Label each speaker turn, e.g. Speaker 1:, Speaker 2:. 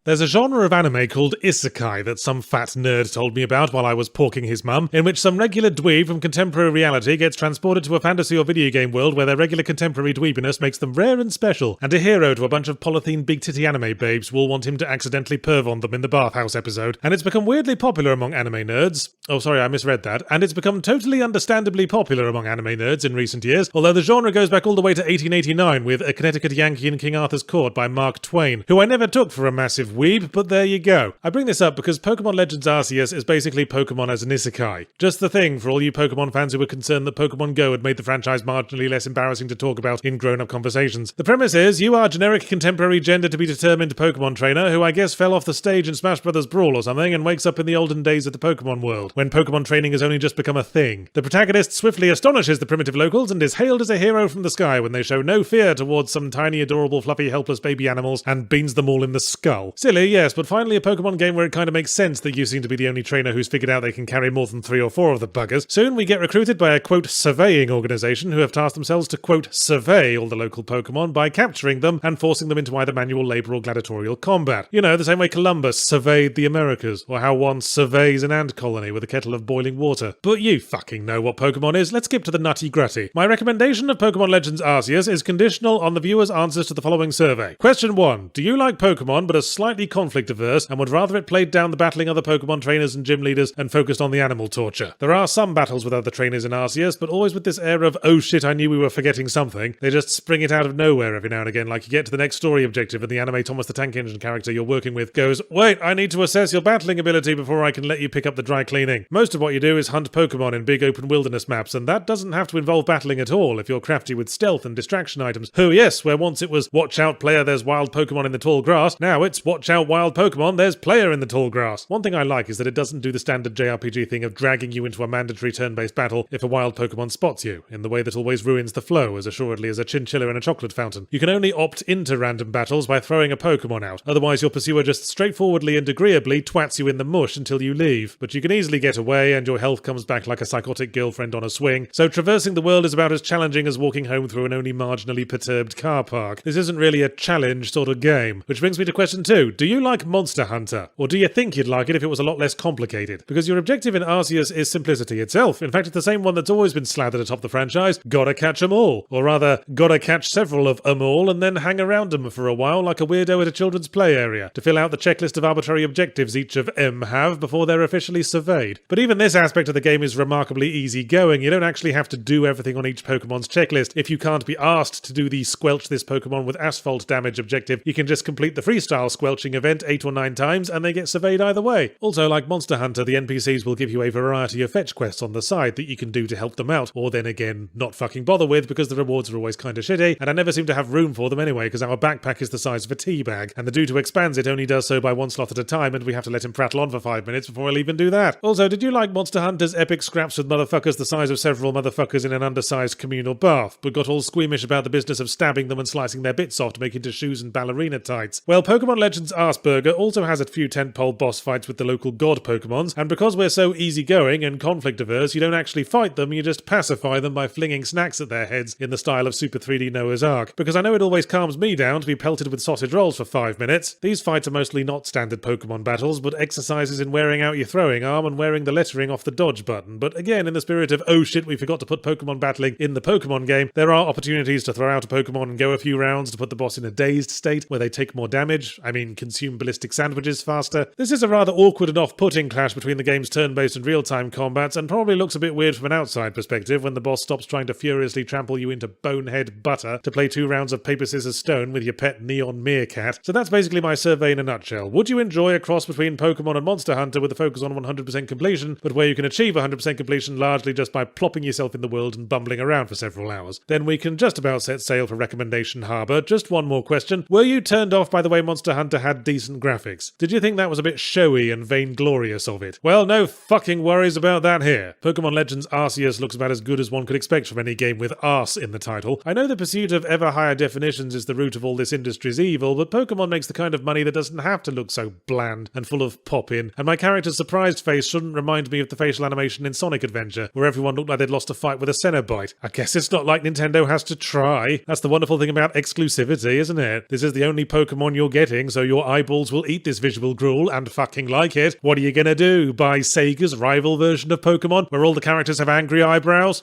Speaker 1: There's a genre of anime called isekai that some fat nerd told me about while I was porking his mum, in which some regular dweeb from contemporary reality gets transported to a fantasy or video game world where their regular contemporary dweebiness makes them rare and special, and a hero to a bunch of polythene big titty anime babes will want him to accidentally perv on them in the bathhouse episode. And it's become weirdly popular among anime nerds. Oh, sorry, I misread that. And it's become totally understandably popular among anime nerds in recent years, although the genre goes back all the way to 1889 with A Connecticut Yankee in King Arthur's Court by Mark Twain, who I never took for a massive weeb, but there you go. I bring this up because Pokémon Legends Arceus is basically Pokémon as an isekai. Just the thing for all you Pokémon fans who were concerned that Pokémon Go had made the franchise marginally less embarrassing to talk about in grown-up conversations. The premise is, you are generic contemporary gender-to-be-determined Pokémon trainer who I guess fell off the stage in Smash Bros. Brawl or something and wakes up in the olden days of the Pokémon world, when Pokémon training has only just become a thing. The protagonist swiftly astonishes the primitive locals and is hailed as a hero from the sky when they show no fear towards some tiny, adorable, fluffy, helpless baby animals and beans them all in the skull. Silly, yes, but finally a Pokémon game where it kind of makes sense that you seem to be the only trainer who's figured out they can carry more than 3 or 4 of the buggers. Soon we get recruited by a, quote, surveying organisation who have tasked themselves to, quote, survey all the local Pokémon by capturing them and forcing them into either manual labour or gladiatorial combat. You know, the same way Columbus surveyed the Americas, or how one surveys an ant colony with a kettle of boiling water. But you fucking know what Pokémon is. Let's skip to the nutty-gritty. My recommendation of Pokémon Legends Arceus is conditional on the viewer's answers to the following survey. Question 1. Do you like Pokémon but are slightly conflict-averse and would rather it played down the battling other Pokémon trainers and gym leaders and focused on the animal torture? There are some battles with other trainers in Arceus, but always with this air of, oh shit, I knew we were forgetting something. They just spring it out of nowhere every now and again, like you get to the next story objective and the anime Thomas the Tank Engine character you're working with goes, wait, I need to assess your battling ability before I can let you pick up the dry cleaning. Most of what you do is hunt Pokémon in big open wilderness maps, and that doesn't have to involve battling at all if you're crafty with stealth and distraction items. Oh yes, where once it was, watch out player, there's wild Pokémon in the tall grass, now it's, watch out wild Pokémon, there's player in the tall grass. One thing I like is that it doesn't do the standard JRPG thing of dragging you into a mandatory turn-based battle if a wild Pokémon spots you, in the way that always ruins the flow as assuredly as a chinchilla in a chocolate fountain. You can only opt into random battles by throwing a Pokémon out, otherwise your pursuer just straightforwardly and agreeably twats you in the mush until you leave. But you can easily get away and your health comes back like a psychotic girlfriend on a swing, so traversing the world is about as challenging as walking home through an only marginally perturbed car park. This isn't really a challenge sort of game. Which brings me to question 2. Do you like Monster Hunter? Or do you think you'd like it if it was a lot less complicated? Because your objective in Arceus is simplicity itself. In fact, it's the same one that's always been slathered atop the franchise. Gotta catch 'em all. Or rather, gotta catch several of 'em all and then hang around 'em for a while like a weirdo at a children's play area to fill out the checklist of arbitrary objectives each of 'em have before they're officially surveyed. But even this aspect of the game is remarkably easy going. You don't actually have to do everything on each Pokemon's checklist. If you can't be asked to do the squelch this Pokemon with asphalt damage objective, you can just complete the freestyle squelching event 8 or 9 times and they get surveyed either way. Also, like Monster Hunter, the NPCs will give you a variety of fetch quests on the side that you can do to help them out, or then again, not fucking bother with because the rewards are always kinda shitty, and I never seem to have room for them anyway because our backpack is the size of a tea bag, and the dude who expands it only does so by 1 slot at a time, and we have to let him prattle on for 5 minutes before he'll even do that. Also, did you like Monster Hunter's epic scraps with motherfuckers the size of several motherfuckers in an undersized communal bath, but got all squeamish about the business of stabbing them and slicing their bits off to make into shoes and ballerina tights? Well, Pokémon Legends Arceus also has a few tentpole boss fights with the local god Pokémons, and because we're so easygoing and conflict averse, you don't actually fight them, you just pacify them by flinging snacks at their heads in the style of Super 3D Noah's Ark. Because I know it always calms me down to be pelted with sausage rolls for 5 minutes. These fights are mostly not standard Pokémon battles, but exercises in wearing out your throwing arm and wearing the lettering off the dodge button. But again, in the spirit of, oh shit, we forgot to put Pokémon battling in the Pokémon game, there are opportunities to throw out a Pokémon and go a few rounds to put the boss in a dazed state where they take more damage, consume ballistic sandwiches faster. This is a rather awkward and off-putting clash between the game's turn-based and real-time combats, and probably looks a bit weird from an outside perspective when the boss stops trying to furiously trample you into bonehead butter to play 2 rounds of paper scissors stone with your pet neon meerkat. So that's basically my survey in a nutshell. Would you enjoy a cross between Pokemon and Monster Hunter with a focus on 100% completion, but where you can achieve 100% completion largely just by plopping yourself in the world and bumbling around for several hours? Then we can just about set sail for Recommendation Harbour. Just one more question. Were you turned off by the way Monster Hunter had decent graphics? Did you think that was a bit showy and vainglorious of it? Well, no fucking worries about that here. Pokémon Legends Arceus looks about as good as one could expect from any game with arse in the title. I know the pursuit of ever higher definitions is the root of all this industry's evil, but Pokémon makes the kind of money that doesn't have to look so bland and full of pop-in, and my character's surprised face shouldn't remind me of the facial animation in Sonic Adventure, where everyone looked like they'd lost a fight with a Cenobite. I guess it's not like Nintendo has to try. That's the wonderful thing about exclusivity, isn't it? This is the only Pokémon you're getting, so you're your eyeballs will eat this visual gruel and fucking like it. What are you gonna do? Buy Sega's rival version of Pokémon, where all the characters have angry eyebrows?